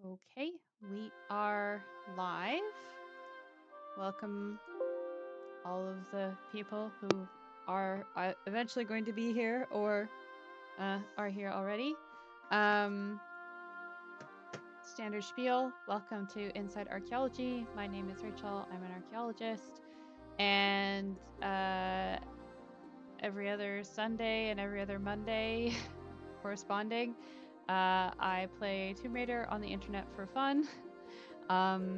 Okay, we are live. Welcome all of the people who are eventually going to be here or are here already. Standard spiel. Welcome to Inside Archaeology. My name is Rachel. I'm an archaeologist. And every other Sunday and every other Monday corresponding, I play Tomb Raider on the internet for fun. I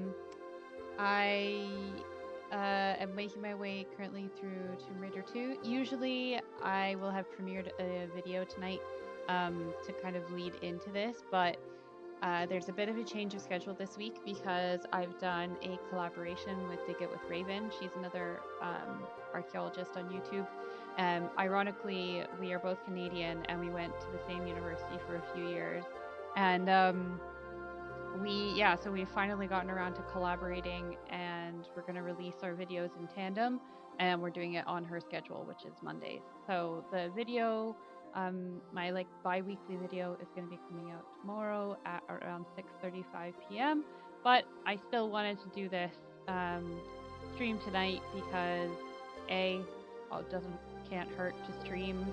am making my way currently through Tomb Raider 2. Usually I will have premiered a video tonight to kind of lead into this, but there's a bit of a change of schedule this week because I've done a collaboration with Dig It with Raven. She's another archaeologist on YouTube. Ironically, we are both Canadian and we went to the same university for a few years. And so we've finally gotten around to collaborating and we're going to release our videos in tandem, and we're doing it on her schedule, which is Mondays. So the video, my like bi-weekly video, is going to be coming out tomorrow at around 6:35 p.m. But I still wanted to do this stream tonight because A, can't hurt to stream,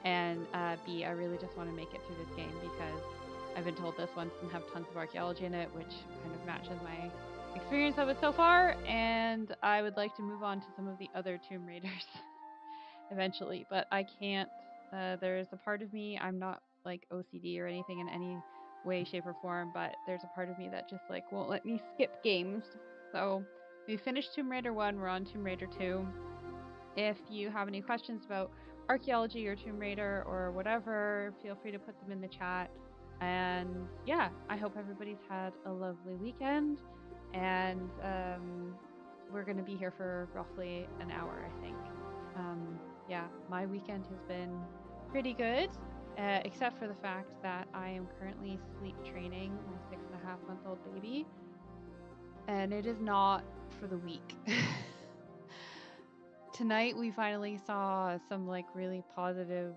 and B, I really just want to make it through this game because I've been told this one doesn't have tons of archaeology in it, which kind of matches my experience of it so far, and I would like to move on to some of the other Tomb Raiders eventually, but I can't. There's a part of me, I'm not like OCD or anything in any way, shape, or form, but there's a part of me that just like won't let me skip games. So we finished Tomb Raider 1, we're on Tomb Raider 2. If you have any questions about archaeology or Tomb Raider or whatever, feel free to put them in the chat. And yeah, I hope everybody's had a lovely weekend. And we're going to be here for roughly an hour, I think. Yeah, my weekend has been pretty good, except for the fact that I am currently sleep training my 6.5-month-old baby. And it is not for the weak. Tonight we finally saw some like really positive,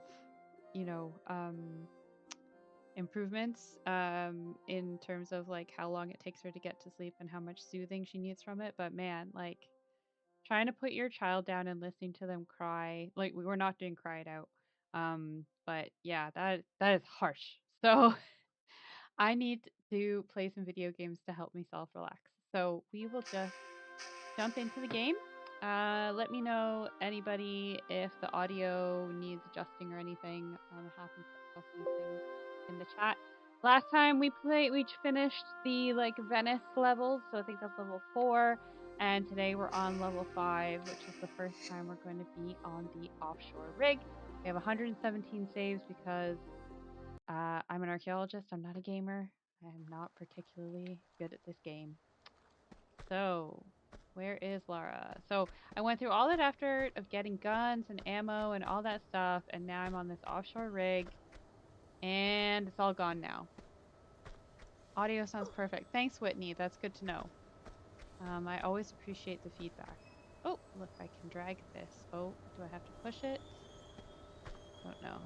improvements in terms of like how long it takes her to get to sleep and how much soothing she needs from it. But man, like trying to put your child down and listening to them cry, like we were not doing cry it out. But yeah, that is harsh. So I need to play some video games to help myself relax. So we will just jump into the game. Let me know, anybody, if the audio needs adjusting or anything. I'm happy to adjust these things in the chat. Last time we finished the like Venice levels, so I think that's level 4. And today we're on level 5, which is the first time we're going to be on the offshore rig. We have 117 saves because I'm an archaeologist. I'm not a gamer. I am not particularly good at this game. So, where is Lara? So, I went through all that effort of getting guns and ammo and all that stuff, and now I'm on this offshore rig, and it's all gone now. Audio sounds perfect. Thanks, Whitney. That's good to know. I always appreciate the feedback. Oh, look, I can drag this. Oh, do I have to push it? Don't know.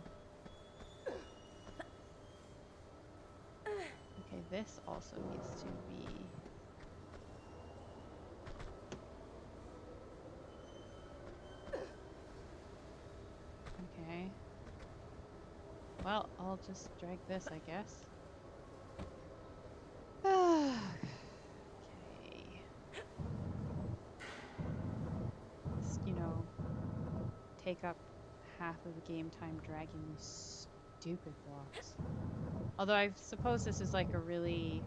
Okay, this also needs to be... Okay. Well, I'll just drag this, I guess. Okay. Just, take up half of the game time dragging these stupid blocks. Although I suppose this is like a really,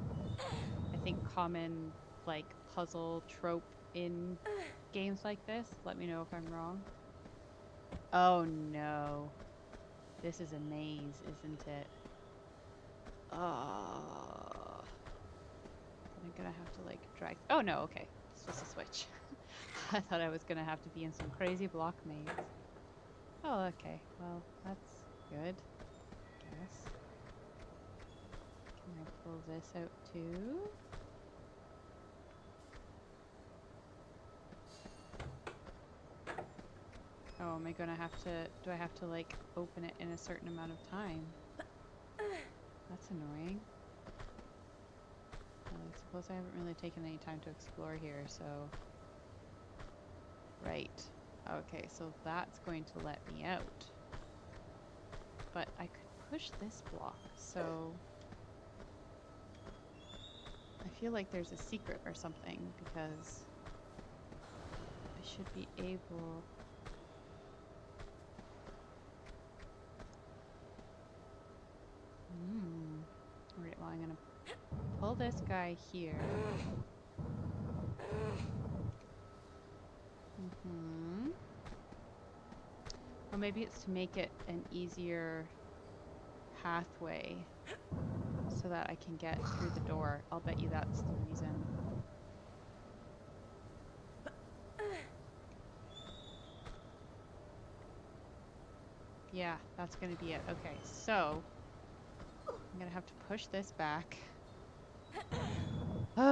I think, common like puzzle trope in games like this. Let me know if I'm wrong. Oh no. This is a maze, isn't it? Oh. I'm gonna have to like drag. Oh no, okay. It's just a switch. I thought I was gonna have to be in some crazy block maze. Oh, okay. Well, that's good, I guess. Can I pull this out too? Oh, am I gonna have to, do I have to like open it in a certain amount of time? That's annoying. suppose I haven't really taken any time to explore here, so... Right. Okay, so that's going to let me out. But I could push this block, so... I feel like there's a secret or something, because I should be able... Alright, well I'm gonna pull this guy here. Or maybe it's to make it an easier pathway so that I can get through the door. I'll bet you that's the reason. Yeah, that's gonna be it. Okay, so I'm gonna have to push this back. Okay.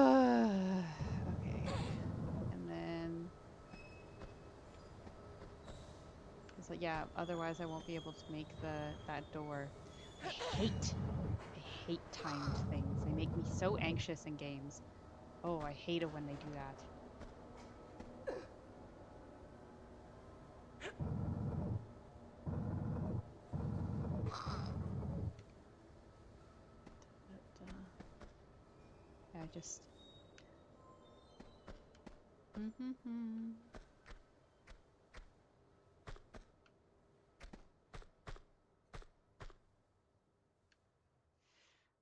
And then... So yeah, otherwise I won't be able to make that door. I hate timed things. They make me so anxious in games. Oh, I hate it when they do that. Yeah, I just...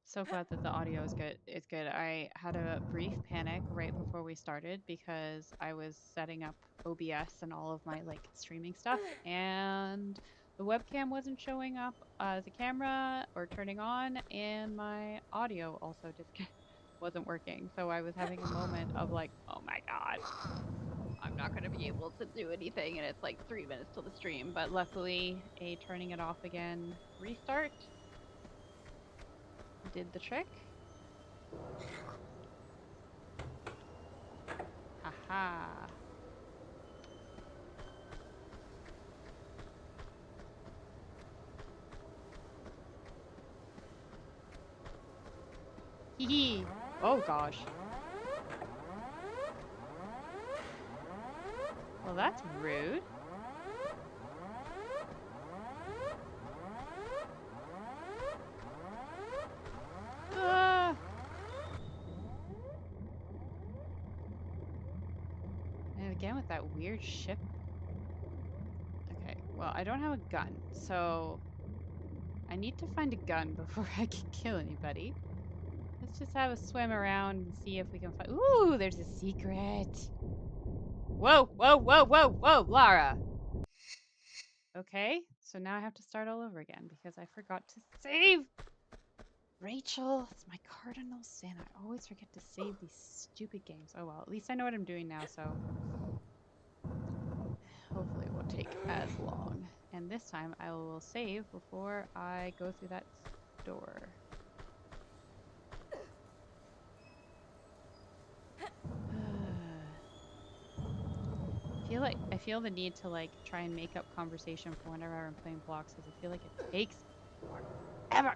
So glad that the audio is good. It's good. I had a brief panic right before we started because I was setting up OBS and all of my like streaming stuff, and the webcam wasn't showing up as a camera or turning on, and my audio also just wasn't working. So I was having a moment of like, oh my god, I'm not going to be able to do anything, and it's like 3 minutes till the stream. But luckily, turning it off again, restart did the trick. Haha. Hee hee. Oh gosh. Well, that's rude. And again with that weird ship. Okay, well, I don't have a gun, so I need to find a gun before I can kill anybody. Let's just have a swim around and see if we can find... Ooh, there's a secret. Whoa, whoa, whoa, whoa, whoa, Lara. Okay, so now I have to start all over again because I forgot to save. Rachel, it's my cardinal sin. I always forget to save these stupid games. Oh well, at least I know what I'm doing now, so hopefully it won't take as long. And this time I will save before I go through that door. I feel the need to like try and make up conversation for whenever I'm playing blocks because I feel like it takes forever.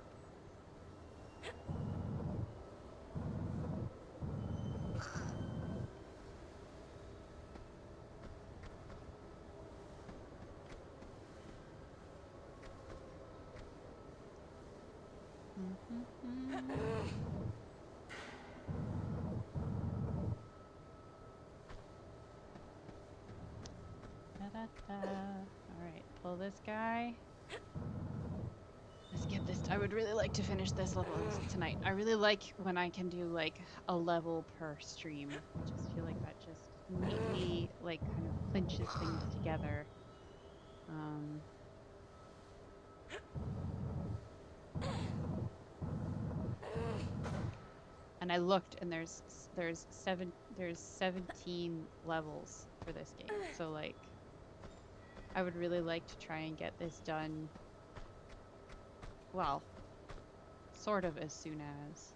Alright, pull this guy. Let's get this. I would really like to finish this level tonight. I really like when I can do like a level per stream. I just feel like that just neatly like kind of clinches things together. And I looked, and there's 17 levels for this game. So like, I would really like to try and get this done. Well, sort of as soon as.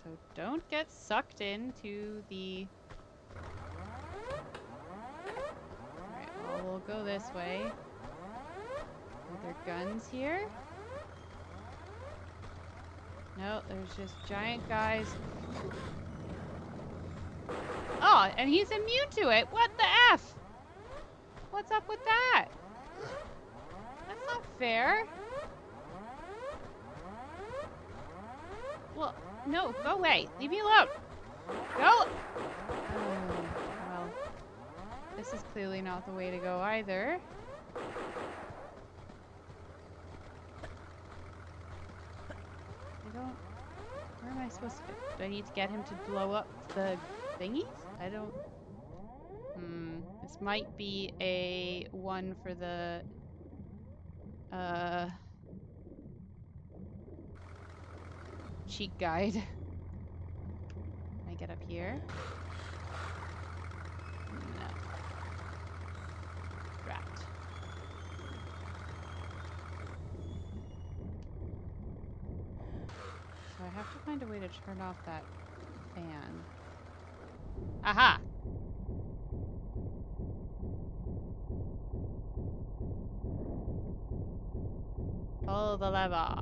So don't get sucked into the... Alright, well, we'll go this way. Are there guns here? No, there's just giant guys. Oh, and he's immune to it. What the F? What's up with that? That's not fair. Well, no, go away. Leave me alone. Go. Oh, well, this is clearly not the way to go either. Where am I supposed to go? Do I need to get him to blow up the thingies? I don't... This might be a one for the... cheat guide. Can I get up here? No. Drat. So I have to find a way to turn off that fan. Aha! Pull the lever.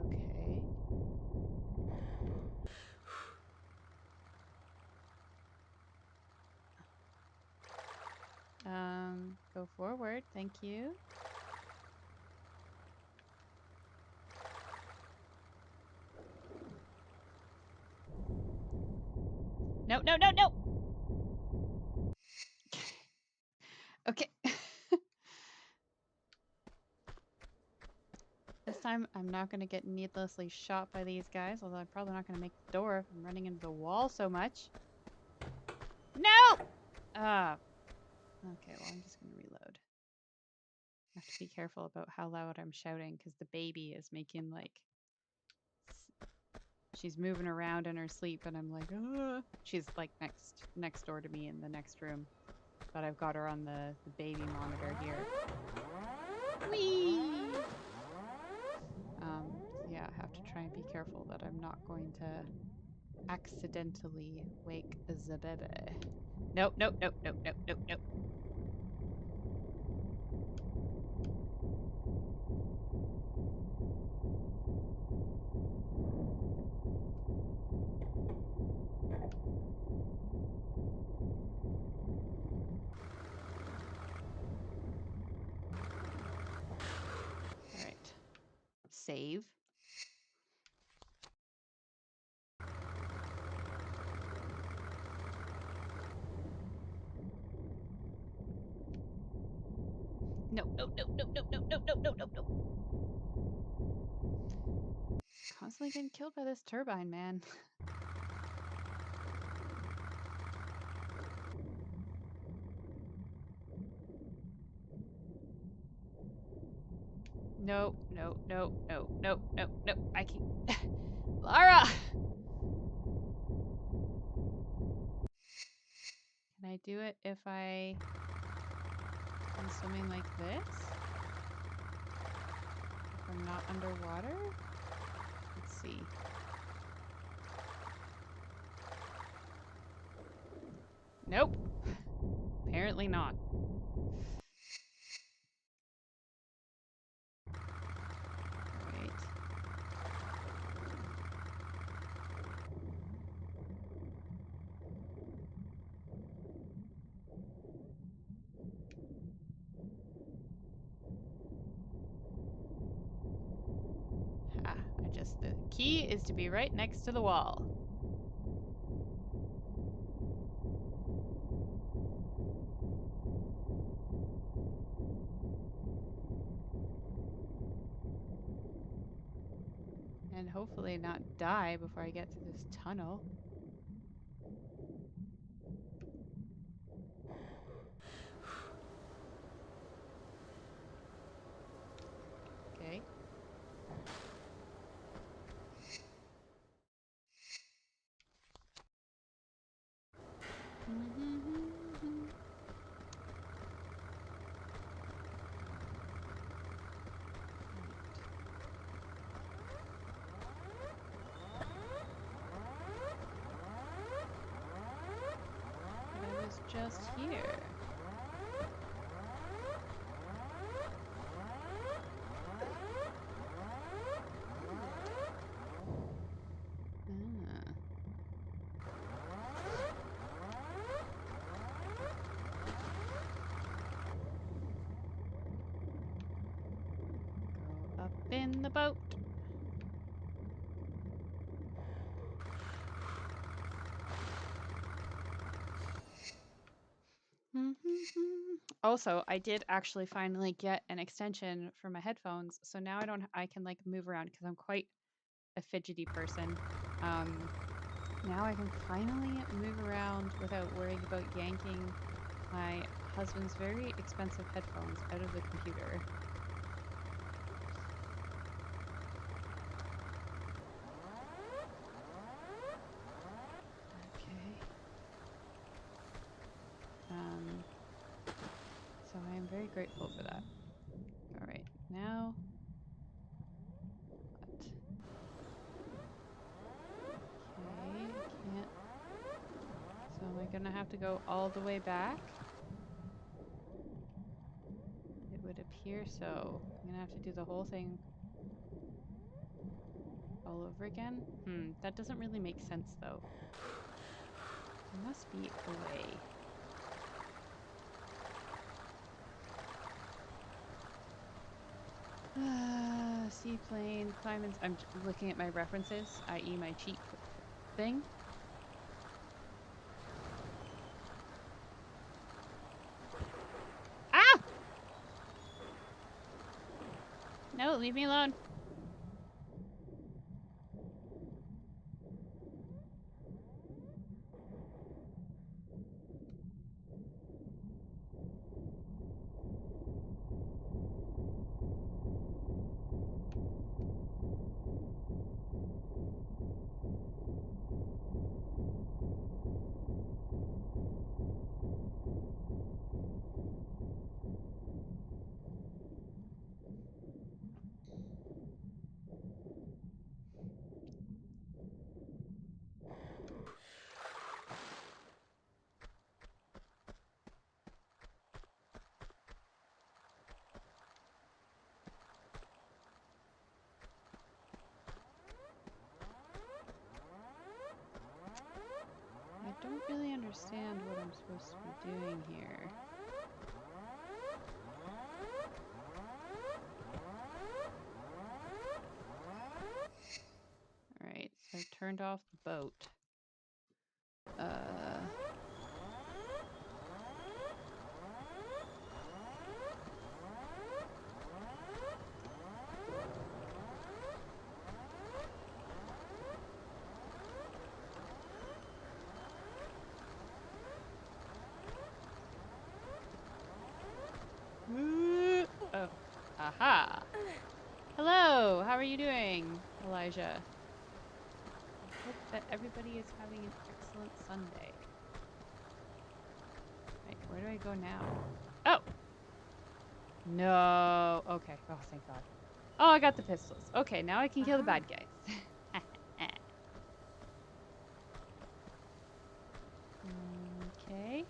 Okay. Go forward, thank you. No, no, no, no! Okay. This time, I'm not going to get needlessly shot by these guys, although I'm probably not going to make the door if I'm running into the wall so much. No! Ah. Okay, well, I'm just going to reload. I have to be careful about how loud I'm shouting, because the baby is making, like... She's moving around in her sleep, and I'm like, ugh. She's, like, next door to me in the next room. But I've got her on the baby monitor here. Whee! Yeah, I have to try and be careful that I'm not going to accidentally wake the baby. Nope, nope, nope, nope, nope, nope, nope. Alright. Save. No, no, no, no, no, no, no, no, no, no, no. Constantly getting killed by this turbine, man. No, no, no, no, no, no, no. I can... Lara! Can I do it if I'm swimming like this? If I'm not underwater? Let's see. Nope. Apparently not. Alright. The key is to be right next to the wall. And hopefully not die before I get to this tunnel. Okay. else here? Ah. Go up in the boat. Also, I did actually finally get an extension for my headphones, so now I can like move around because I'm quite a fidgety person. Now I can finally move around without worrying about yanking my husband's very expensive headphones out of the computer. Okay. So I am very grateful for that. All right, now what? Okay, I can't. So am I gonna have to go all the way back? It would appear so. I'm gonna have to do the whole thing all over again. That doesn't really make sense though. There must be a way. Seaplane, climbing. I'm looking at my references, i.e. my cheap thing. Ah! No, leave me alone. I don't really understand what I'm supposed to be doing here. Alright, so I turned off the boat. Oh, aha! Hello, how are you doing, Elijah? I hope that everybody is having an excellent Sunday. Right, where do I go now? Oh! No! Okay, oh thank God. Oh, I got the pistols. Okay, now I can kill the bad guys. Okay.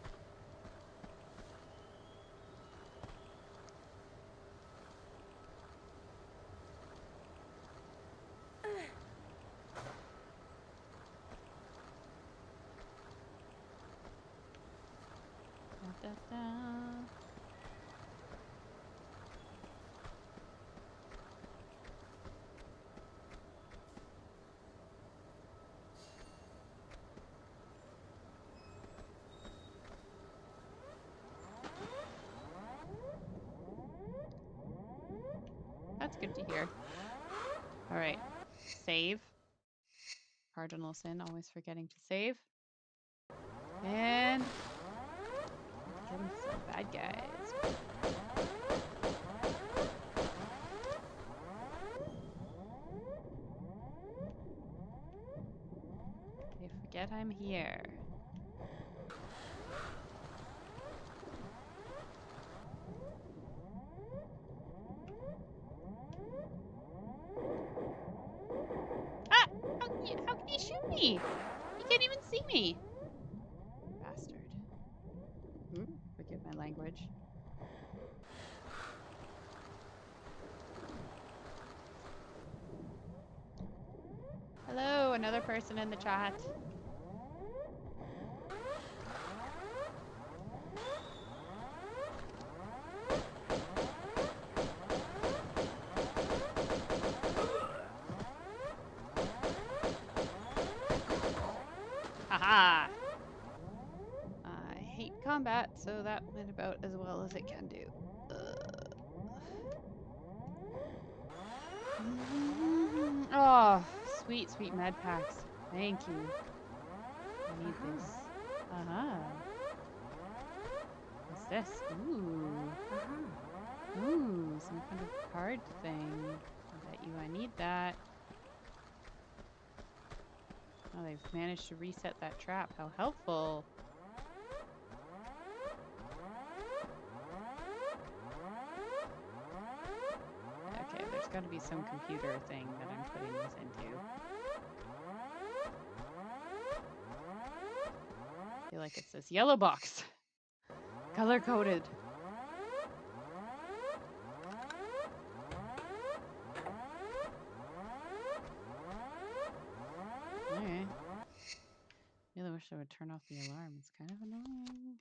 Da, da, da. That's good to hear. All right, save. Cardinal sin, always forgetting to save. And killing some bad guys. They forget I'm here. Ah! How can you shoot me? You can't even see me. Bastard. Hello, another person in the chat. Haha! I hate combat, so that went about as well as it can do. Oh, sweet, sweet med packs. Thank you. I need this. What's this? Ooh. Ooh, some kind of card thing. I bet you I need that. Oh, they've managed to reset that trap. How helpful. Okay, there's got to be some computer thing that I'm putting this into. I feel like it's this yellow box. Color-coded. Okay. Really wish I would turn off the alarm. It's kind of annoying.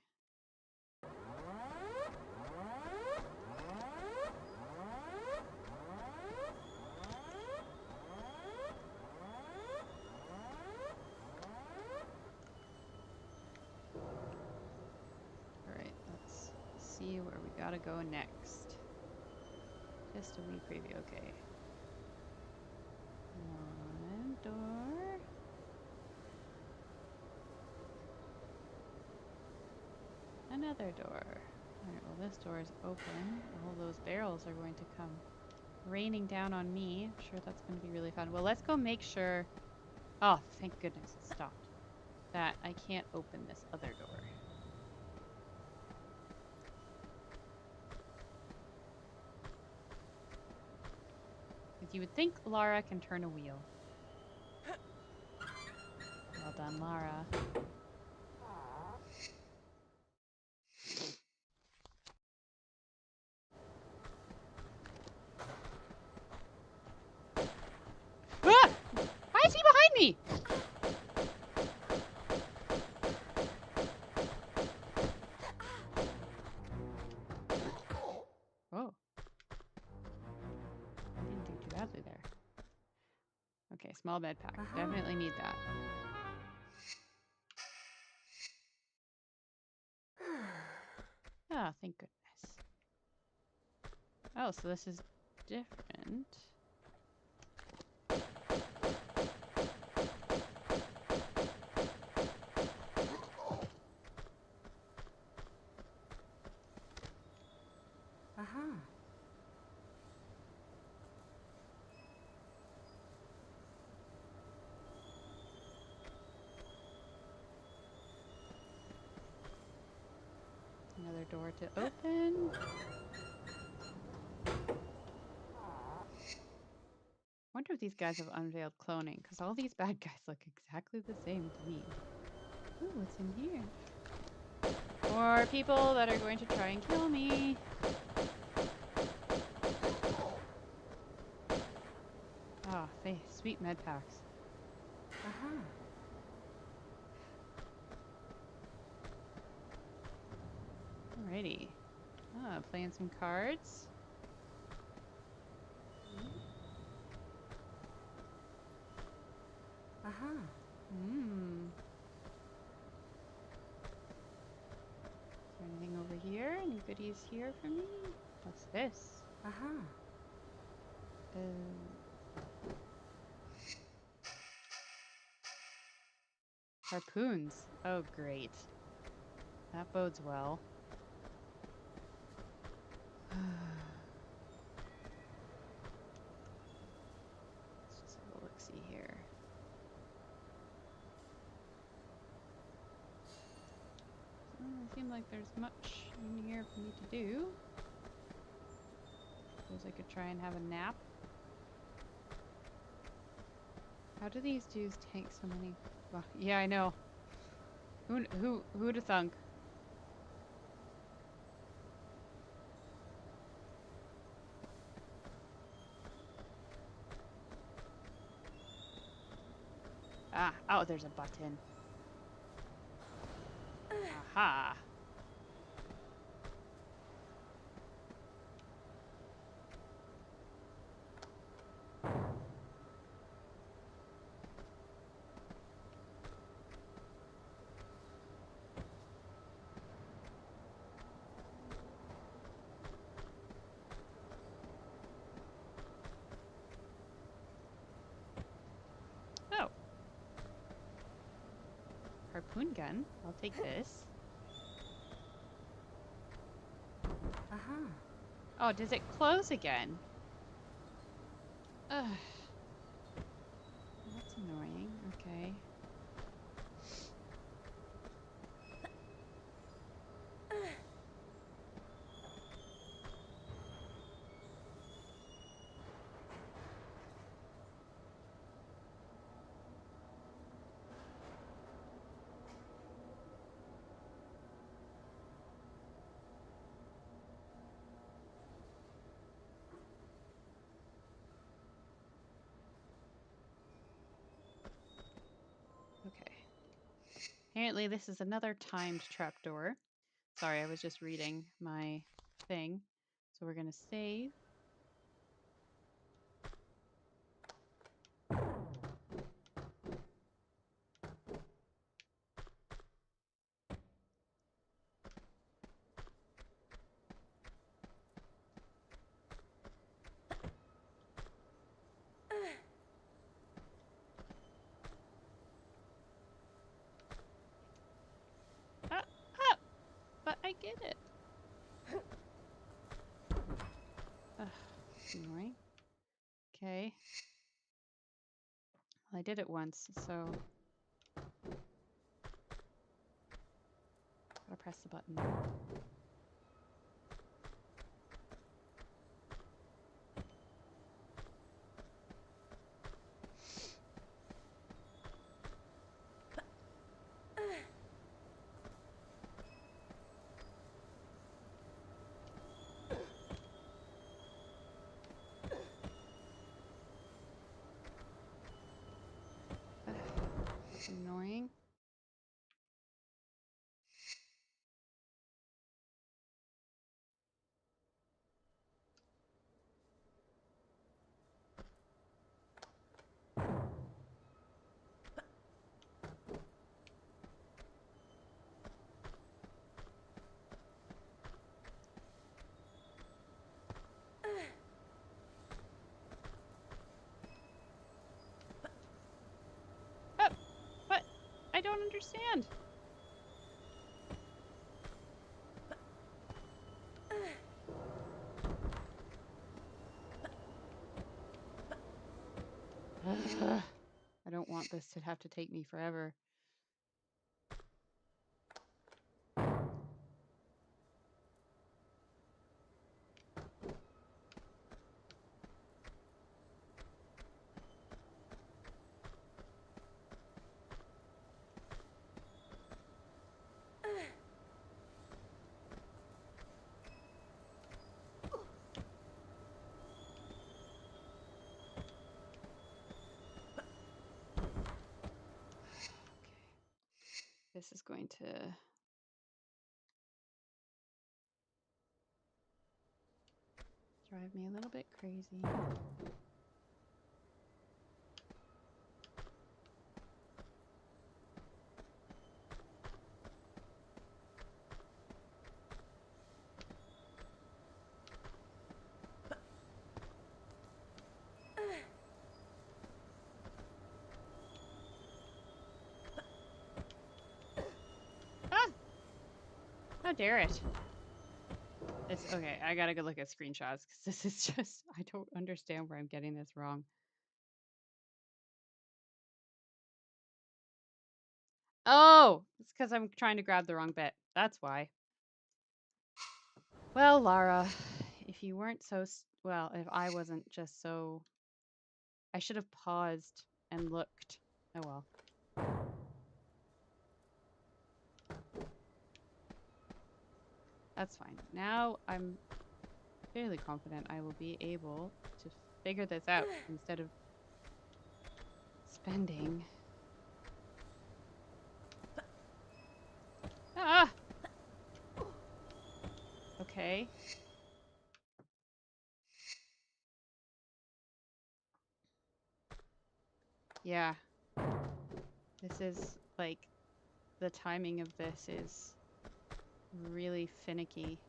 Alright, let's see where we gotta go next. Just a wee preview, okay. One door. Another door. Alright, well this door is open. All those barrels are going to come raining down on me. I'm sure that's going to be really fun. Well, let's go make sure... Oh, thank goodness it stopped. That I can't open this other door. Because you would think Lara can turn a wheel. Well done, Lara. Ah! Why is he behind me? Oh. I didn't do too badly there. Okay, small bed pack. Definitely need that. Ah, thank goodness. Oh, so this is different. Another door to open. Wonder if these guys have unveiled cloning, because all these bad guys look exactly the same to me. Ooh, what's in here? More people that are going to try and kill me. Ah, oh, sweet med packs. Alrighty. Ah, playing some cards. Hmm. Is there anything over here? Any goodies here for me? What's this? Harpoons. Oh, great. That bodes well. Let's just have a look-see here. Doesn't seem like there's much in here for me to do. Suppose I could try and have a nap. How do these dudes tank so many? Well, yeah, I know. Who'd have thunk? Ah, oh, there's a button. Aha. Oh. Harpoon gun. I'll take this. Uh-huh. Oh, does it close again? Ugh. That's annoying. Okay. Okay. Apparently this is another timed trapdoor. Sorry, I was just reading my thing. So we're gonna save. Ah, ah, but I get it. Ugh, annoying. Okay. Well, I did it once, so gotta press the button. It's annoying. Oh, what? I don't understand. Ugh. I don't want this to have to take me forever. This is going to drive me a little bit crazy. Ah! How dare it? It's okay. I gotta go look at screenshots because this is just, I don't understand where I'm getting this wrong. Oh, it's because I'm trying to grab the wrong bit. That's why. Well, Lara, if you weren't so, well, if I wasn't just so, I should have paused and looked. Oh well. That's fine. Now I'm fairly confident I will be able to figure this out instead of spending Ah! Okay. Yeah. This is, like, the timing of this is really finicky.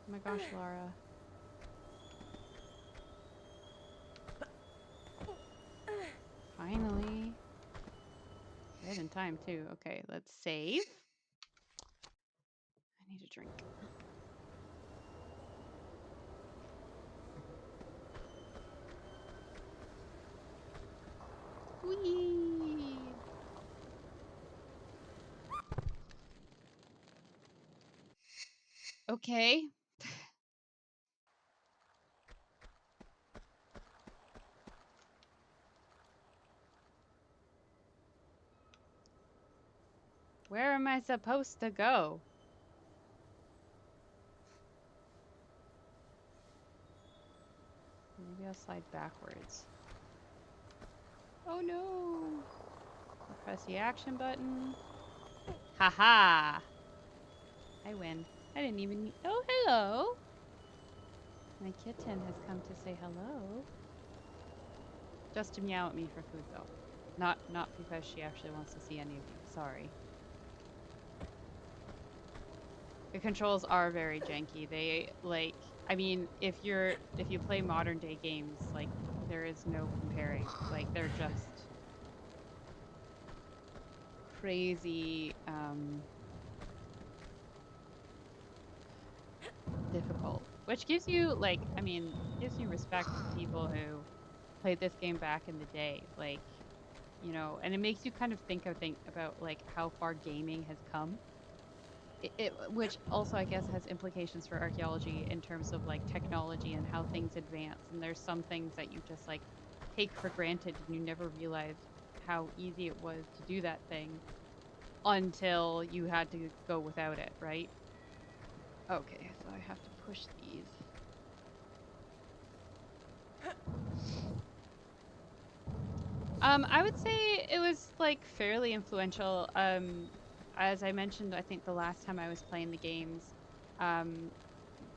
Oh my gosh, Lara. Finally. Right in time, too. Okay, let's save. I need a drink. Whee! Okay. Where am I supposed to go? Maybe I'll slide backwards. Oh no! I'll press the action button. Haha! I win. I didn't even. Oh, hello! My kitten has come to say hello. Just to meow at me for food, though. Not because she actually wants to see any of you. Sorry. The controls are very janky. They, like, I mean, if you play modern day games, like, there is no comparing. Like, they're just crazy difficult. Which gives you, like, I mean, gives you respect for people who played this game back in the day. Like, you know, and it makes you kind of think about like how far gaming has come. Which also I guess has implications for archaeology in terms of like technology and how things advance. And there's some things that you just like take for granted and you never realized how easy it was to do that thing until you had to go without it, right? Okay, so I have to push these. I would say it was like fairly influential. As I mentioned, I think the last time I was playing the games, um,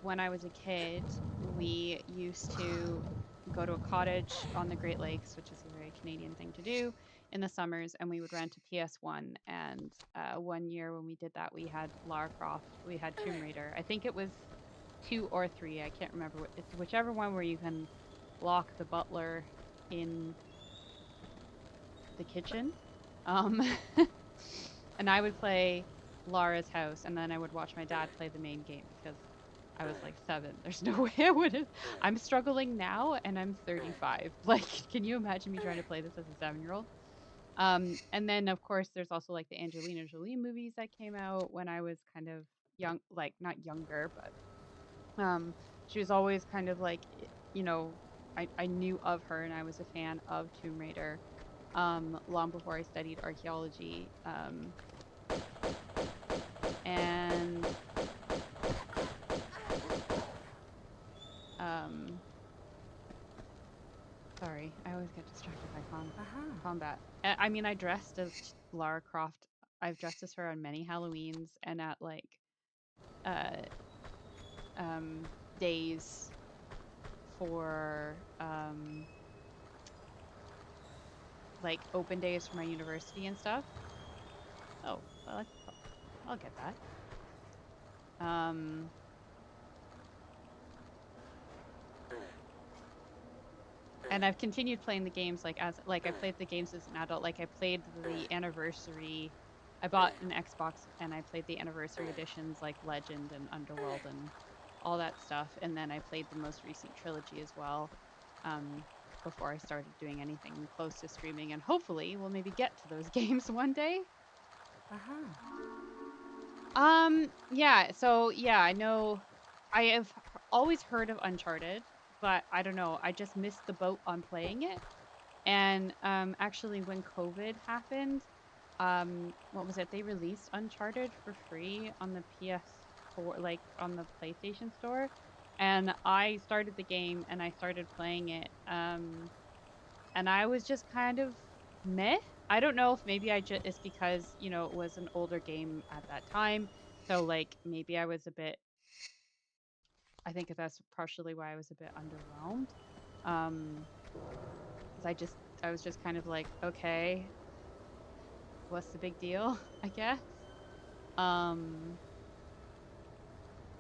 when I was a kid, we used to go to a cottage on the Great Lakes, which is a very Canadian thing to do in the summers, and we would rent a PS1. And one year when we did that, we had Lara Croft, we had Tomb Raider. I think it was 2 or 3. I can't remember. It's whichever one where you can lock the butler in the kitchen. Um, and I would play Lara's house, and then I would watch my dad play the main game because I was like 7. There's no way I would have. I'm struggling now, and I'm 35. Like, can you imagine me trying to play this as a 7-year-old? And then of course there's also like the Angelina Jolie movies that came out when I was kind of young, like not younger, but she was always kind of like, you know, I knew of her and I was a fan of Tomb Raider long before I studied archaeology. And sorry, I always get distracted by combat. I mean, I dressed as Lara Croft. I've dressed as her on many Halloweens and at like uh, days for like open days for my university and stuff. Oh, well, I'll get that. And I've continued playing the games like as like I played the games as an adult. Like I played the anniversary. I bought an Xbox and I played the anniversary editions like Legend and Underworld and all that stuff. And then I played the most recent trilogy as well. Before I started doing anything close to streaming, and hopefully we'll maybe get to those games one day. Yeah, so yeah, I know I have always heard of Uncharted, but I don't know, I just missed the boat on playing it. And actually when COVID happened, what was it? They released Uncharted for free on the PS4, like on the PlayStation Store. And I started the game and I started playing it. And I was just kind of meh. I don't know if maybe it's because, you know, it was an older game at that time. So like maybe I was a bit, I think that's partially why I was a bit underwhelmed. Cause I was just kind of like, okay, what's the big deal? I guess. Um,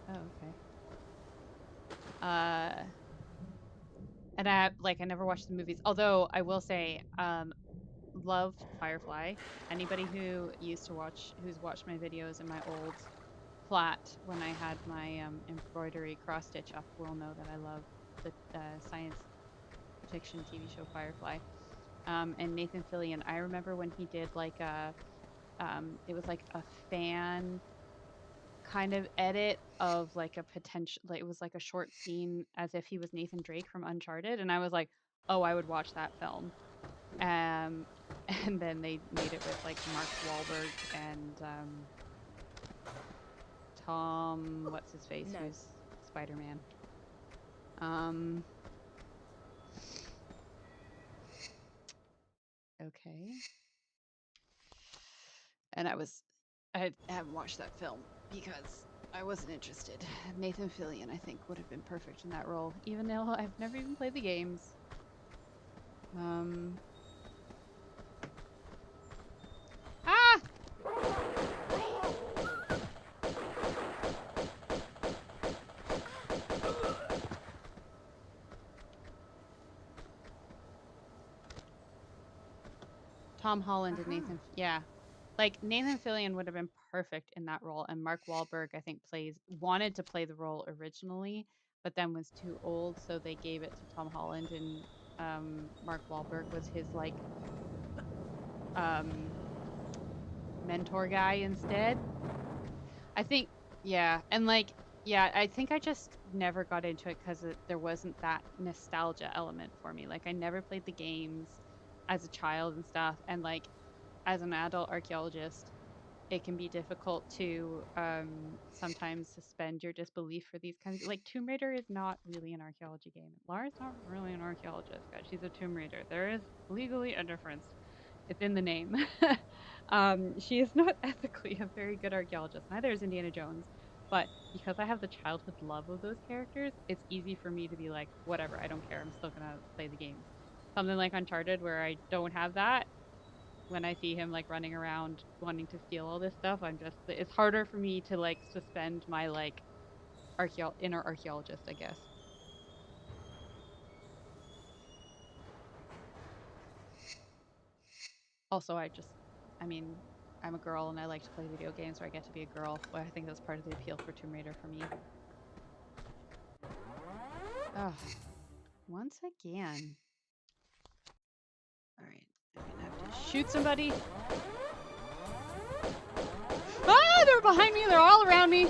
oh, okay. Uh, and I never watched the movies. Although I will say, loved Firefly. Anybody who's watched my videos in my old flat when I had my embroidery cross stitch up will know that I love the science fiction TV show Firefly. And Nathan Fillion, I remember when he did like it was like a fan kind of edit of like a potential, like it was like a short scene as if he was Nathan Drake from Uncharted, and I was like, oh, I would watch that film. Um, and then they made it with like Mark Wahlberg and Tom, what's his face, who's Spider-Man. Okay. And I haven't watched that film because I wasn't interested. Nathan Fillion, I think, would have been perfect in that role, even though I've never even played the games. Ah! Tom Holland and Nathan, yeah. Like Nathan Fillion would have been perfect in that role, and Mark Wahlberg, I think, wanted to play the role originally, but then was too old, so they gave it to Tom Holland, and Mark Wahlberg was his like mentor guy instead. I think, yeah, and like, yeah, I think I just never got into it because there wasn't that nostalgia element for me. Like, I never played the games as a child and stuff, and like, as an adult archaeologist, it can be difficult to sometimes suspend your disbelief for these kinds of, like Tomb Raider is not really an archaeology game. Lara's not really an archaeologist, guys. She's a Tomb Raider. There is legally a difference. It's in the name. She is not ethically a very good archaeologist. Neither is Indiana Jones. But because I have the childhood love of those characters, it's easy for me to be like, whatever, I don't care. I'm still gonna play the games. Something like Uncharted, where I don't have that, when I see him like running around wanting to steal all this stuff, it's harder for me to like suspend my like inner archaeologist, I guess. Also, I mean, I'm a girl and I like to play video games where I get to be a girl. Well, I think that's part of the appeal for Tomb Raider for me. Oh, once again. All right, I'm gonna have to shoot somebody. Ah, they're behind me. They're all around me.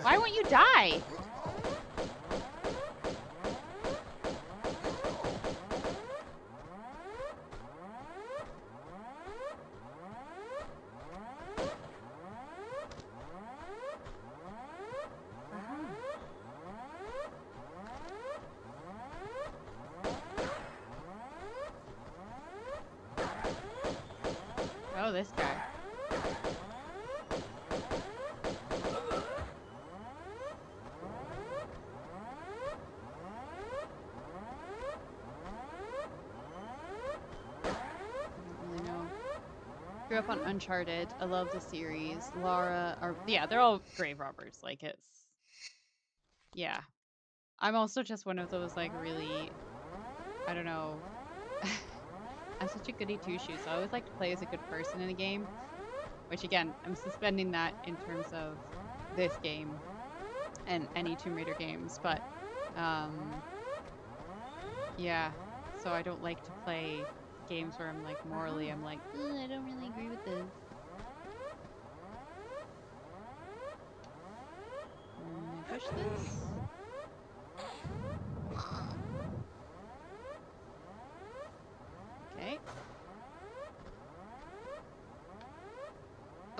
Why won't you die? Oh, this guy. Grew up on Uncharted. I love the series. Yeah, they're all grave robbers. Like yeah. I'm also just one of those like really, I don't know. I'm such a goody two shoes. So I always like to play as a good person in a game, which again, I'm suspending that in terms of this game and any Tomb Raider games. But yeah. So I don't like to play games where I'm like morally, I'm like, I don't really agree with this. Push this. Okay.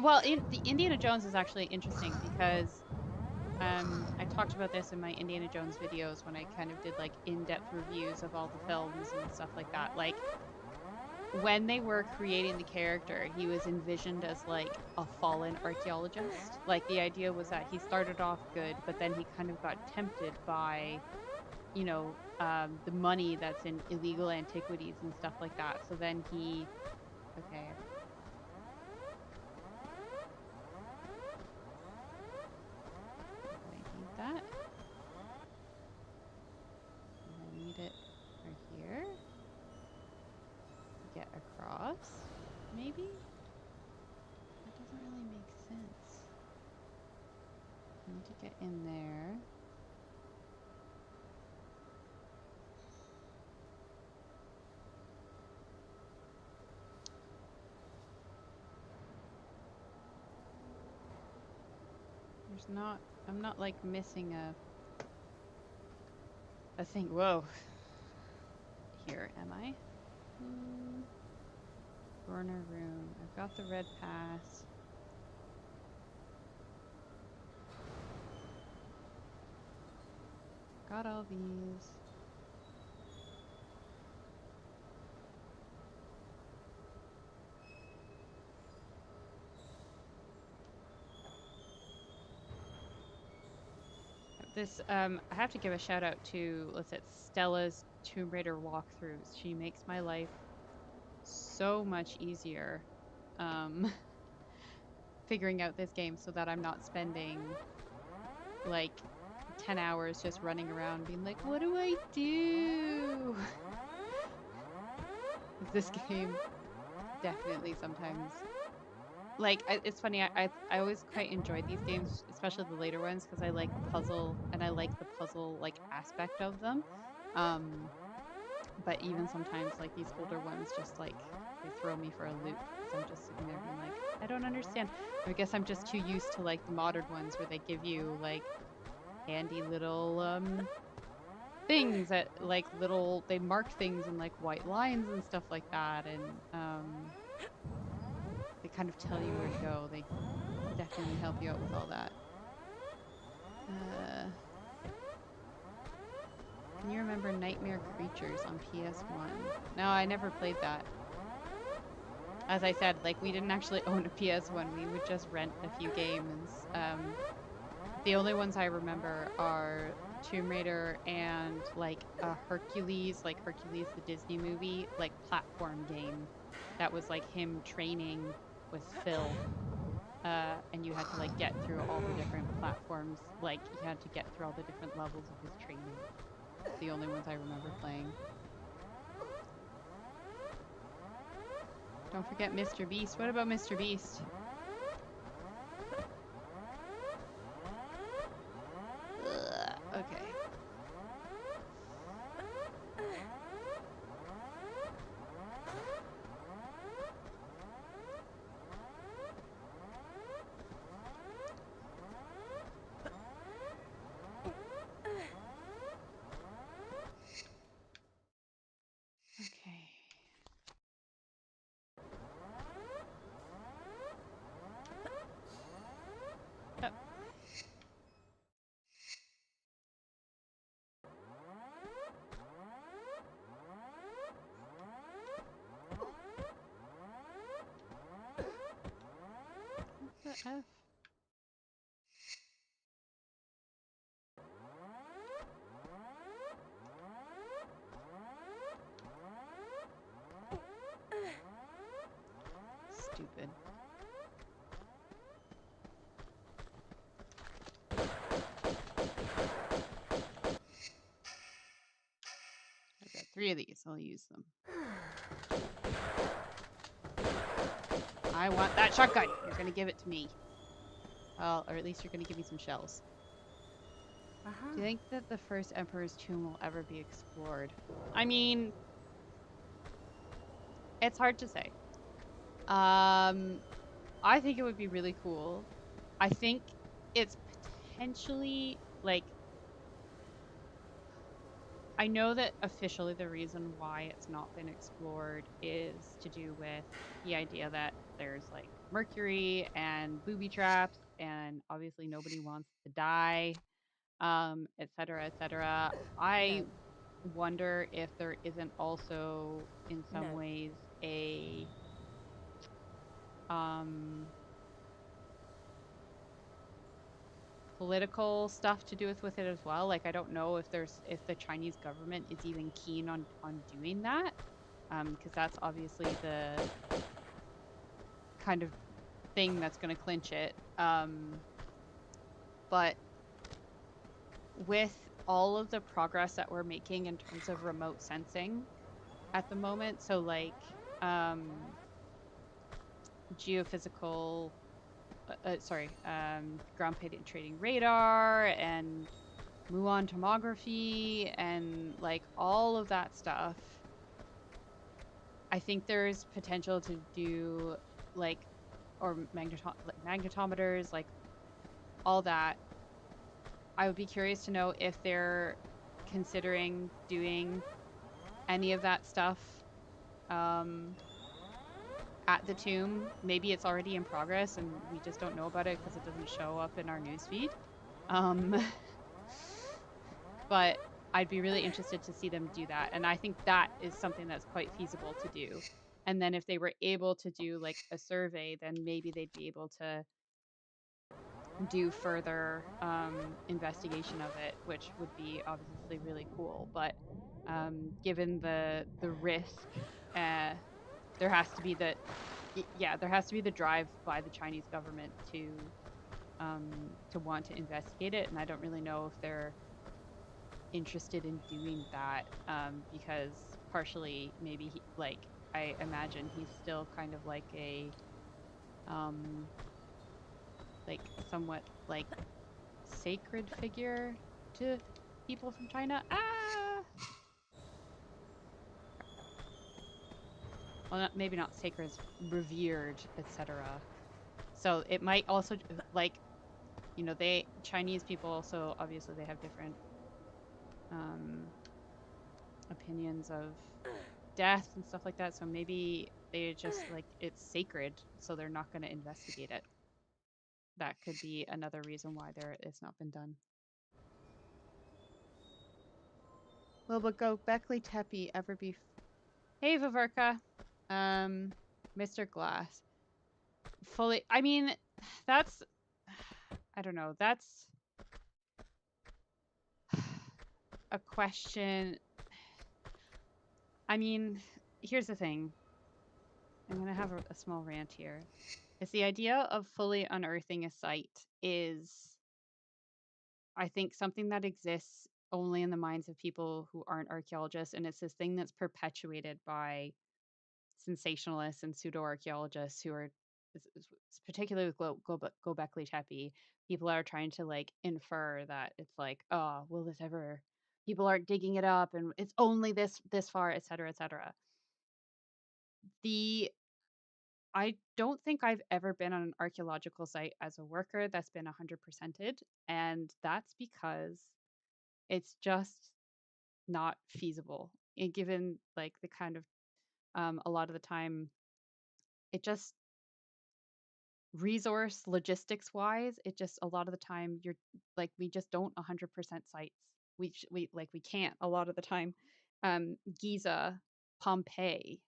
Well, the Indiana Jones is actually interesting because I talked about this in my Indiana Jones videos when I kind of did like in-depth reviews of all the films and stuff like that. Like when they were creating the character, he was envisioned as like a fallen archaeologist. Like the idea was that he started off good, but then he kind of got tempted by, the money that's in illegal antiquities and stuff like that. So then okay, I need that. And I need it right here. Get across, maybe? That doesn't really make sense. I need to get in there. I'm not like missing a thing. Whoa. Here, am I? Corner room. I've got the red pass. Got all these. I have to give a shout out to, Stella's Tomb Raider walkthroughs. She makes my life so much easier figuring out this game so that I'm not spending like 10 hours just running around being like, what do I do? This game definitely sometimes, like, it's funny, I always quite enjoyed these games, especially the later ones, because I like puzzle and I like the puzzle like aspect of them. But even sometimes like these older ones just like they throw me for a loop because I'm just sitting there being like, I don't understand. I guess I'm just too used to like the modern ones where they give you like handy little things that like they mark things in like white lines and stuff like that, and they kind of tell you where to go. They definitely help you out with all that. Can you remember Nightmare Creatures on PS1? No, I never played that. As I said, like, we didn't actually own a PS1. We would just rent a few games. The only ones I remember are Tomb Raider and, like, Hercules, the Disney movie, like, platform game. That was, like, him training with Phil. And you had to, like, get through all the different platforms. Like, you had to get through all the different levels of his training. The only ones I remember playing. Don't forget Mr. Beast. What about Mr. Beast? Okay. F. Stupid. I've got 3 of these. I'll use them. I want that shotgun. You're gonna give it to me. Well, or at least you're gonna give me some shells. Do you think that the first Emperor's tomb will ever be explored? I mean, it's hard to say. I think it would be really cool. I think it's potentially like, I know that officially the reason why it's not been explored is to do with the idea that there's like mercury and booby traps, and obviously nobody wants to die, et cetera, et cetera. No. I wonder if there isn't also, in some No. ways, a um, political stuff to do with it as well. Like, I don't know if the Chinese government is even keen on doing that, because that's obviously the kind of thing that's going to clinch it. But with all of the progress that we're making in terms of remote sensing at the moment, so like geophysical, ground penetrating radar and muon tomography and like all of that stuff, I think there's potential to do like or magnetometers, like all that. I would be curious to know if they're considering doing any of that stuff um, at the tomb. Maybe it's already in progress and we just don't know about it because it doesn't show up in our newsfeed. But I'd be really interested to see them do that. And I think that is something that's quite feasible to do. And then if they were able to do like a survey, then maybe they'd be able to do further investigation of it, which would be obviously really cool. But given the risk, there has to be there has to be the drive by the Chinese government to want to investigate it, and I don't really know if they're interested in doing that because partially maybe like I imagine he's still kind of like a like somewhat like sacred figure to people from China. Well, maybe not sacred, revered, etc. So it might also like they Chinese people also obviously they have different opinions of death and stuff like that. So maybe they just like it's sacred, so they're not going to investigate it. That could be another reason why it's not been done. Will but go Beckley Teppy ever be? Hey Viverka, Mr. Glass. Fully. I mean, that's. I don't know. That's a question. I mean, here's the thing. I'm gonna have a small rant here. It's the idea of fully unearthing a site is, I think, something that exists only in the minds of people who aren't archaeologists, and it's this thing that's perpetuated by sensationalists and pseudo archaeologists who are, particularly with Gobekli Tepe, people are trying to like infer that it's like, oh, will this ever? People aren't digging it up, and it's only this far, et cetera, et cetera. The I don't think I've ever been on an archaeological site as a worker that's been 100%ed, and that's because it's just not feasible. And given like the kind of a lot of the time, it just resource logistics wise, it just a lot of the time you're like we just don't 100% sites. We can't a lot of the time. Giza, Pompeii,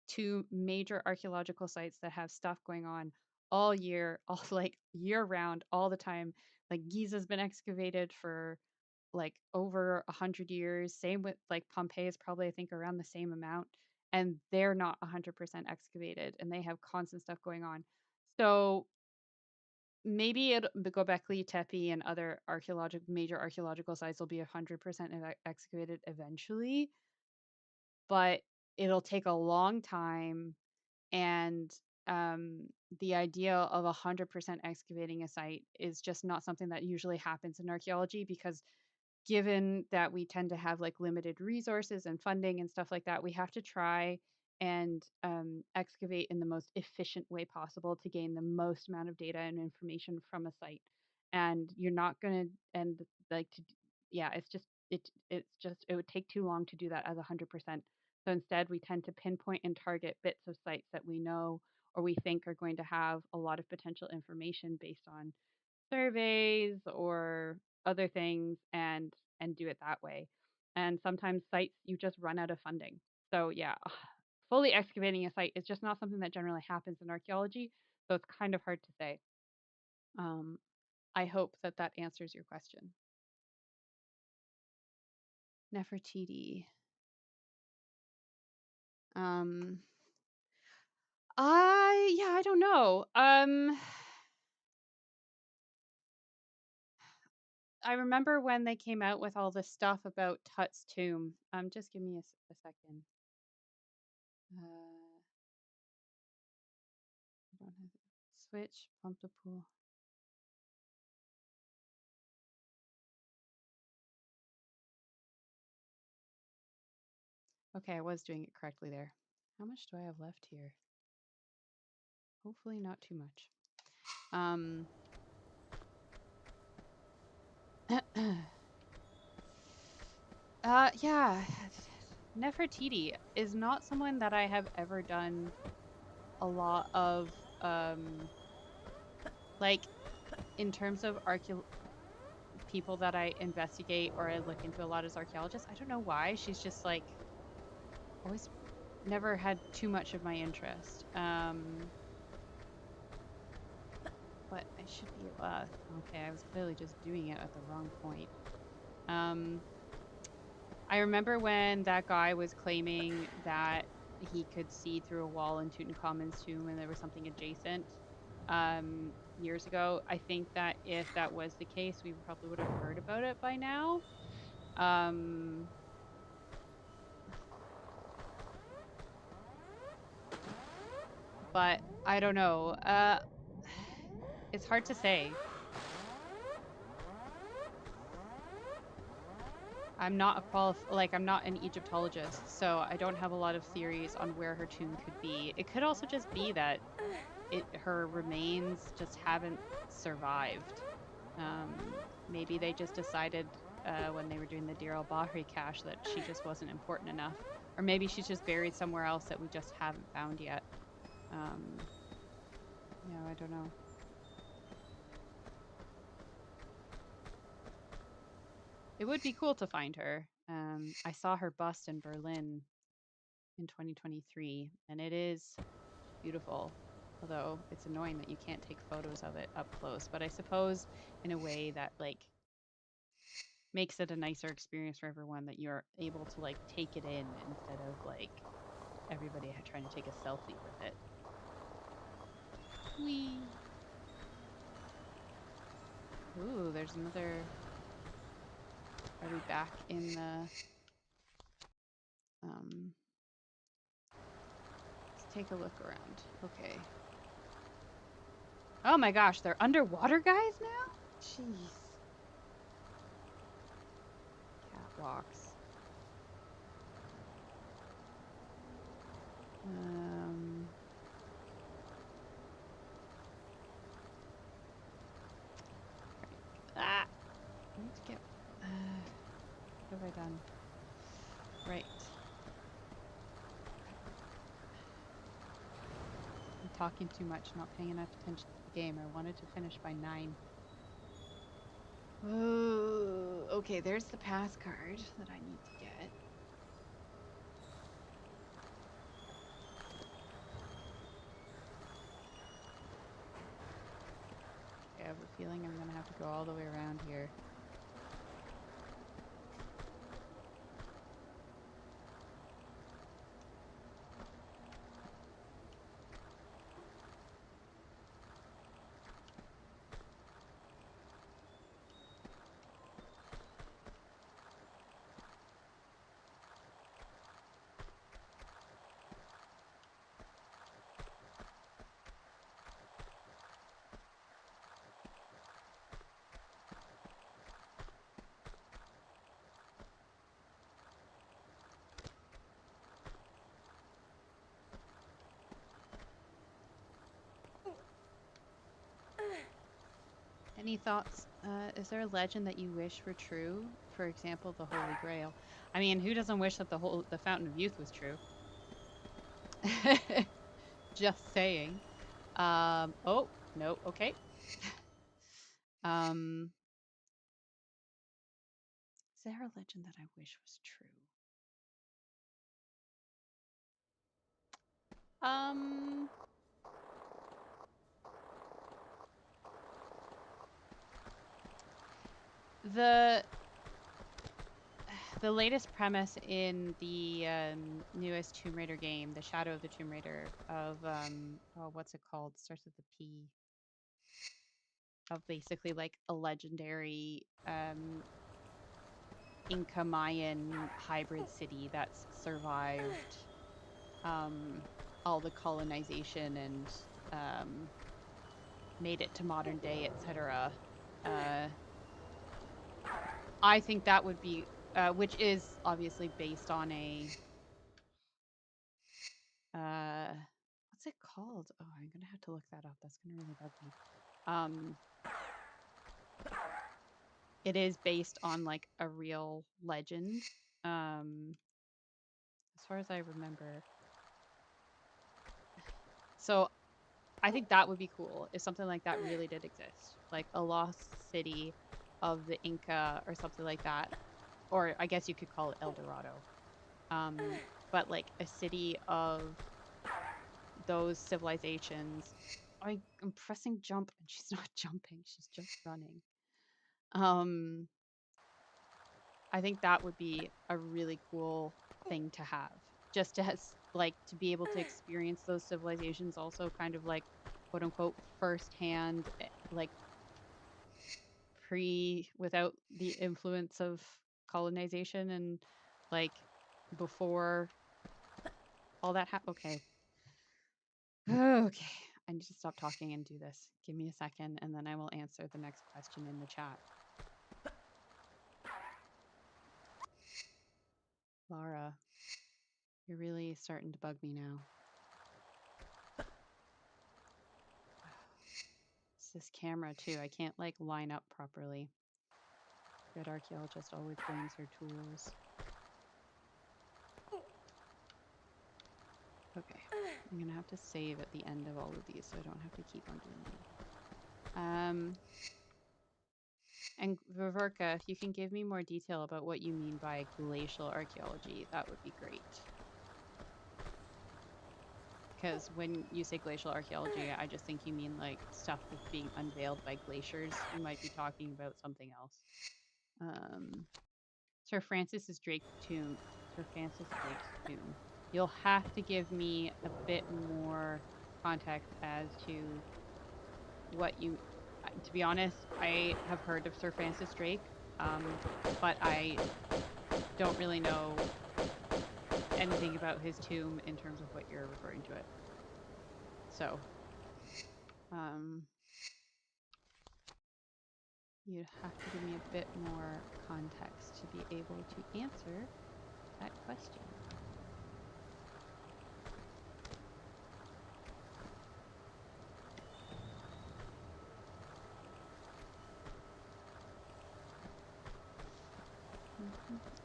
two major archaeological sites that have stuff going on all year, all like year round, all the time. Like Giza's been excavated for like over 100 years. Same with like Pompeii is probably I think around the same amount, and they're not 100% excavated, and they have constant stuff going on. So maybe the Gobekli Tepe and other major archaeological sites will be 100% excavated eventually, but it'll take a long time. And the idea of 100% excavating a site is just not something that usually happens in archaeology because given that we tend to have like limited resources and funding and stuff like that, we have to try and excavate in the most efficient way possible to gain the most amount of data and information from a site. And you're not going to, and like, yeah, it would take too long to do that as 100%. So instead, we tend to pinpoint and target bits of sites that we know or we think are going to have a lot of potential information based on surveys or other things, and do it that way. And sometimes sites, you just run out of funding. So yeah, fully excavating a site is just not something that generally happens in archaeology. So it's kind of hard to say. Um, I hope that that answers your question. Nefertiti. Um, I don't know. I remember when they came out with all this stuff about Tut's tomb. Just give me a second. I don't have switch, pump the pool. Okay, I was doing it correctly there. How much do I have left here? Hopefully not too much. Yeah. Nefertiti is not someone that I have ever done a lot of, like, in terms of people that I investigate or I look into a lot as archaeologists. I don't know why. She's just like always never had too much of my interest. But I should be, okay, I was clearly just doing it at the wrong point. I remember when that guy was claiming that he could see through a wall in Tutankhamun's tomb and there was something adjacent years ago. I think that if that was the case, we probably would have heard about it by now. But I don't know. It's hard to say. I'm not I'm not an Egyptologist, so I don't have a lot of theories on where her tomb could be. It could also just be that her remains just haven't survived. Maybe they just decided when they were doing the Deir el-Bahri cache that she just wasn't important enough. Or maybe she's just buried somewhere else that we just haven't found yet. Yeah, I don't know. It would be cool to find her. I saw her bust in Berlin in 2023, and it is beautiful. Although it's annoying that you can't take photos of it up close. But I suppose in a way that like makes it a nicer experience for everyone, that you're able to like take it in instead of like everybody trying to take a selfie with it. Whee! Ooh, there's another. Are we back in the? Let's take a look around. Okay. Oh my gosh, they're underwater guys now? Jeez. Catwalks. I need to get. What have I done? Right. I'm talking too much, not paying enough attention to the game. I wanted to finish by 9. Oh, okay, there's the pass card that I need to get. Okay, I have a feeling I'm gonna have to go all the way around here. Any thoughts? Is there a legend that you wish were true? For example, the Holy Grail. I mean, who doesn't wish that the Fountain of Youth was true? Just saying. Oh, no, okay. Is there a legend that I wish was true? The latest premise in the newest Tomb Raider game, the Shadow of the Tomb Raider of oh, what's it called? Starts with the P. Of basically like a legendary Inca Mayan hybrid city that's survived all the colonization and made it to modern day, etc. I think that would be, which is obviously based on a, what's it called? Oh, I'm gonna have to look that up. That's gonna really bug me. It is based on like a real legend. As far as I remember. So I think that would be cool if something like that really did exist, like a lost city of the Inca or something like that, or I guess you could call it El Dorado. But like a city of those civilizations. I'm pressing jump and she's not jumping; she's just running. I think that would be a really cool thing to have, just to like to be able to experience those civilizations, also kind of like quote unquote firsthand, like without the influence of colonization and like before all that happened. Okay. Okay. I need to stop talking and do this. Give me a second and then I will answer the next question in the chat. Laura, you're really starting to bug me now. It's this camera too. I can't like line up properly. Good archaeologist always brings her tools. Okay, I'm gonna have to save at the end of all of these so I don't have to keep on doing them. And Viverka, if you can give me more detail about what you mean by glacial archaeology, that would be great. Because when you say glacial archaeology, I just think you mean like stuff that's being unveiled by glaciers. You might be talking about something else. Sir Francis Drake's tomb. Sir Francis Drake's tomb. You'll have to give me a bit more context as to what you. To be honest, I have heard of Sir Francis Drake, but I don't really know anything about his tomb in terms of what you're referring to it. So, you'd have to give me a bit more context to be able to answer that question.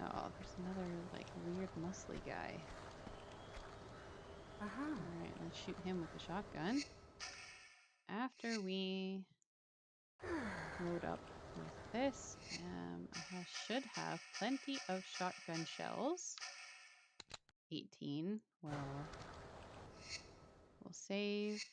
Oh, there's another like weird muscly guy. Alright, let's shoot him with the shotgun. After we load up with this, I should have plenty of shotgun shells. 18. Well, we'll save.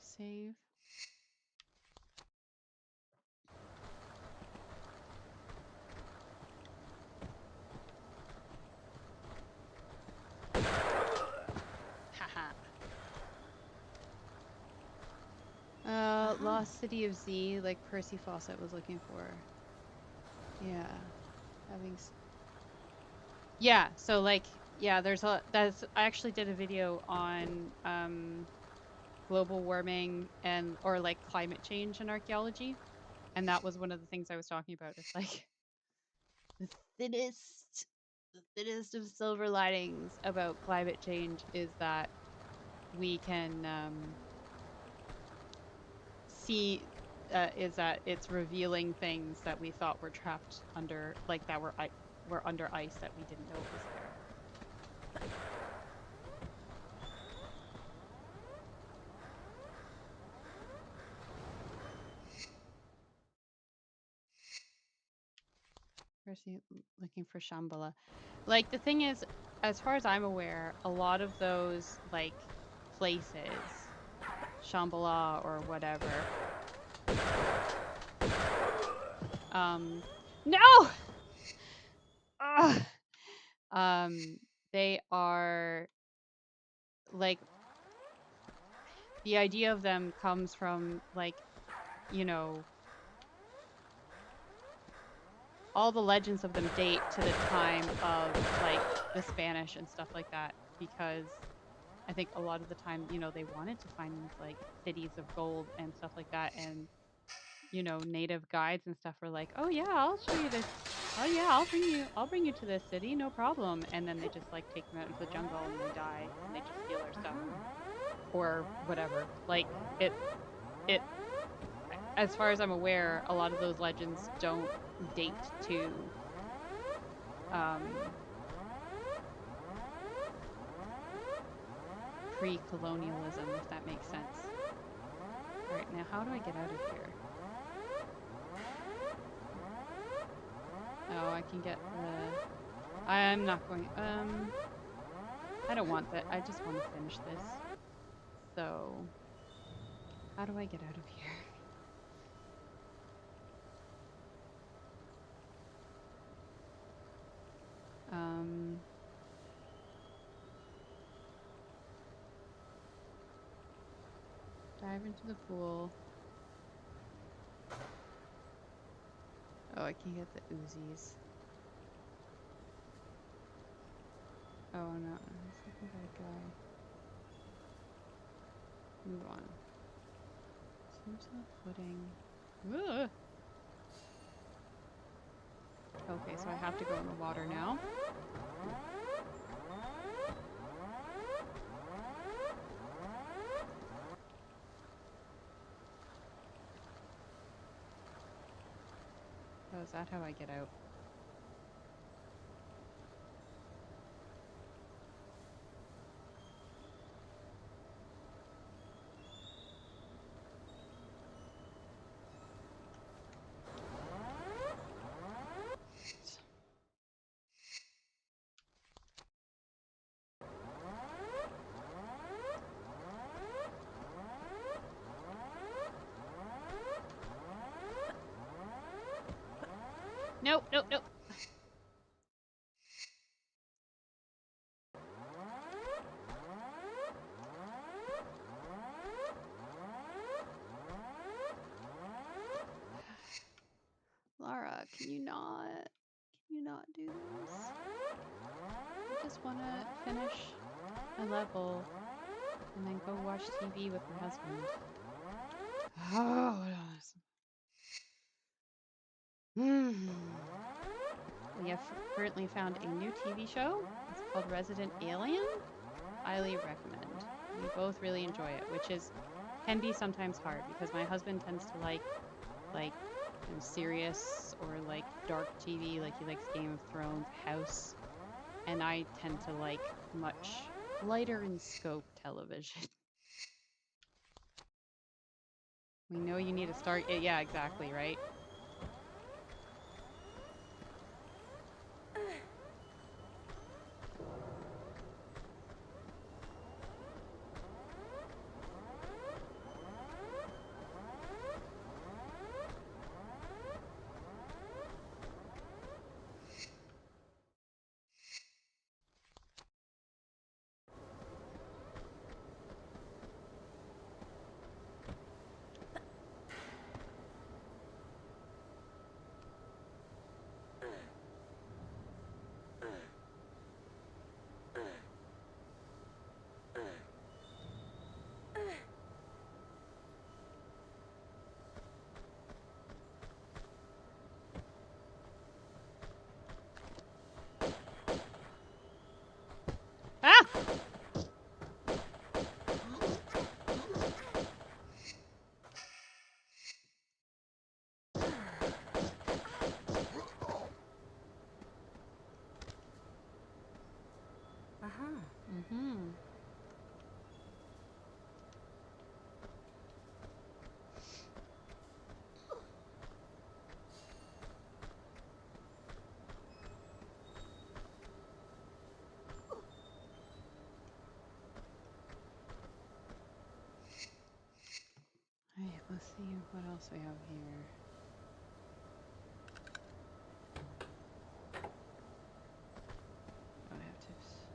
Save. Haha. Lost City of Z, like Percy Fawcett was looking for. Yeah. Yeah, so like, yeah, I actually did a video on global warming and or like climate change in archaeology, and that was one of the things I was talking about. It's like the thinnest of silver linings about climate change is that we can see is that it's revealing things that we thought were trapped under, like that were under ice that we didn't know was there. Where's he looking for Shambhala? Like the thing is, as far as I'm aware, a lot of those like places, Shambhala or whatever. No! Ugh. They are like, the idea of them comes from like, you know, all the legends of them date to the time of like the Spanish and stuff like that, because I think a lot of the time, you know, they wanted to find these like cities of gold and stuff like that, and you know, native guides and stuff were like, "Oh yeah, I'll show you this. Oh yeah, I'll bring you to this city, no problem." And then they just like take them out into the jungle and they die and they just steal their stuff or whatever. Like it as far as I'm aware, a lot of those legends don't date to pre-colonialism, if that makes sense. All right, now how do I get out of here? Oh, I can get the... I'm not going... I don't want that. I just want to finish this. So... how do I get out of here? Dive into the pool. Oh, I can get the Uzis. Oh no, I was looking for a guy. Move on. Seems no footing. Ugh. Okay, so I have to go in the water now. Oh, is that how I get out? Nope, nope, nope. Lara, can you not do this? I just want to finish a level and then go watch TV with my husband. Oh, we have currently found a new TV show. It's called Resident Alien. Highly recommend. We both really enjoy it, which can be sometimes hard because my husband tends to like serious or like dark TV, like he likes Game of Thrones, House, and I tend to like much lighter in scope television. We know you need to start. Yeah, exactly, right? Mm-hmm. Alright, let's see what else we have here. Oh, I have tips.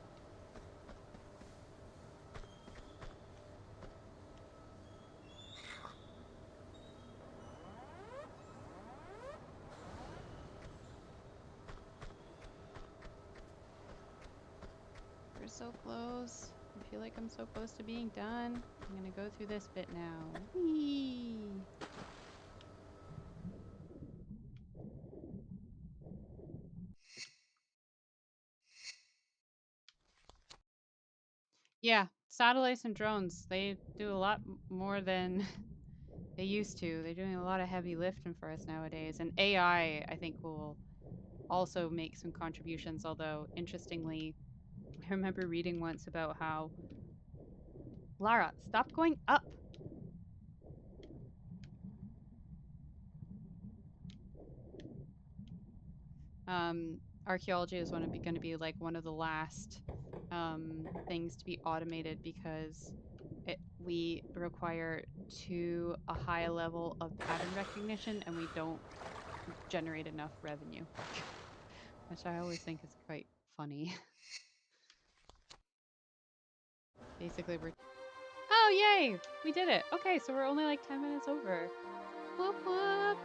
We're so close. I feel like I'm so close to being done. I'm gonna go through this bit now. Whee! Yeah, satellites and drones, they do a lot more than they used to. They're doing a lot of heavy lifting for us nowadays. And AI, I think, will also make some contributions, although interestingly, I remember reading once about how Lara, stop going up. Archaeology is going to be like one of the last things to be automated because we require too a high level of pattern recognition and we don't generate enough revenue, which I always think is quite funny. Basically, oh, yay! We did it. Okay, so we're only like 10 minutes over. Whoop, whoop.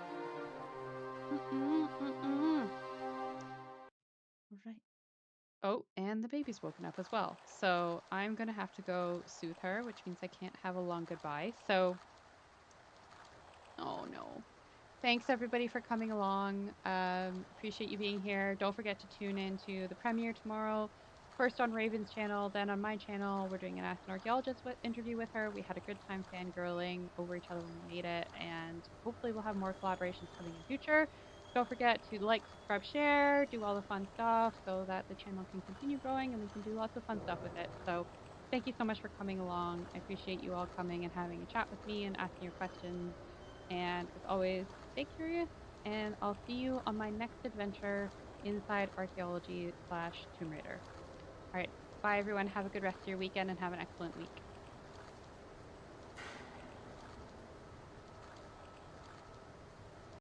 Right. Oh, and the baby's woken up as well. So I'm going to have to go soothe her, which means I can't have a long goodbye. So, oh no. Thanks everybody for coming along. Appreciate you being here. Don't forget to tune in to the premiere tomorrow. First on Raven's channel, then on my channel. We're doing an Ask an Archaeologist interview with her. We had a good time fangirling over each other when we made it, and hopefully we'll have more collaborations coming in future. Don't forget to like, subscribe, share, do all the fun stuff so that the channel can continue growing and we can do lots of fun stuff with it. So thank you so much for coming along. I appreciate you all coming and having a chat with me and asking your questions. And as always, stay curious, and I'll see you on my next adventure inside Archaeology / Tomb Raider. All right, bye everyone. Have a good rest of your weekend and have an excellent week.